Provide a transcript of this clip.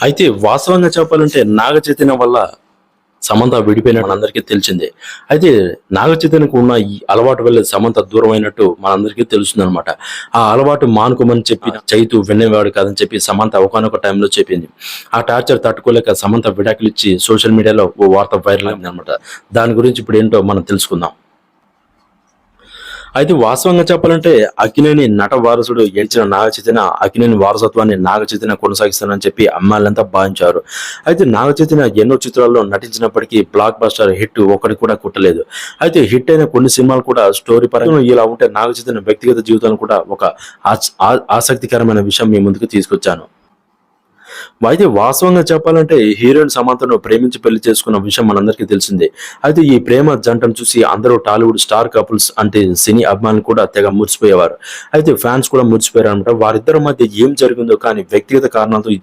అయితే వాస్తవంగా చెప్పాలంటే నాగ చైతన్య వల్ల సమంత విడిపోయిన మనందరికీ తెలిసిందే. అయితే నాగ చైతన్యకు ఉన్న ఈ అలవాటు వల్లే సమంత దూరమైనట్టు మనందరికీ తెలుస్తుందనమాట. ఆ అలవాటు మానుకోమని చెప్పి చైతు వినేవాడు కాదని చెప్పి సమంత ఒకానొక టైంలో చెప్పింది. ఆ టార్చర్ తట్టుకోలేక సమంత విడాకులిచ్చి సోషల్ మీడియాలో ఓ వార్త వైరల్ అయిందనమాట. దాని గురించి ఇప్పుడు ఏంటో మనం తెలుసుకుందాం. అయితే వాస్తవంగా చెప్పాలంటే అక్కినేని నట వారసుడు ఏడ్చిన నాగ చైతన్య అక్కినేని వారసత్వాన్ని నాగ చైతన్య కొనసాగిస్తానని చెప్పి అమ్మాయిలంతా భావించారు. అయితే నాగ చైతన్య ఎన్నో చిత్రాల్లో నటించినప్పటికీ బ్లాక్ బస్టర్ హిట్ ఒకటి కూడా కుట్టలేదు. అయితే హిట్ అయిన కొన్ని సినిమాలు కూడా స్టోరీ పరంగా ఇలా ఉంటే నాగ చైతన్య వ్యక్తిగత జీవితాన్ని కూడా ఒక ఆసక్తికరమైన విషయం మీ ముందుకు తీసుకొచ్చాను. అయితే వాస్తవంగా చెప్పాలంటే హీరోయిన్ సమంతను ప్రేమించి పెళ్లి చేసుకున్న విషయం మనందరికీ తెలిసిందే. అయితే ఈ ప్రేమ జంటను చూసి అందరూ టాలీవుడ్ స్టార్ కపుల్స్ అంటే సినీ అభిమానులు కూడా తెగ మురిసిపోయేవారు. అయితే ఫ్యాన్స్ కూడా మురిసిపోయారు అనమాట. వారిద్దరి మధ్య ఏం జరిగిందో కానీ వ్యక్తిగత కారణాలతో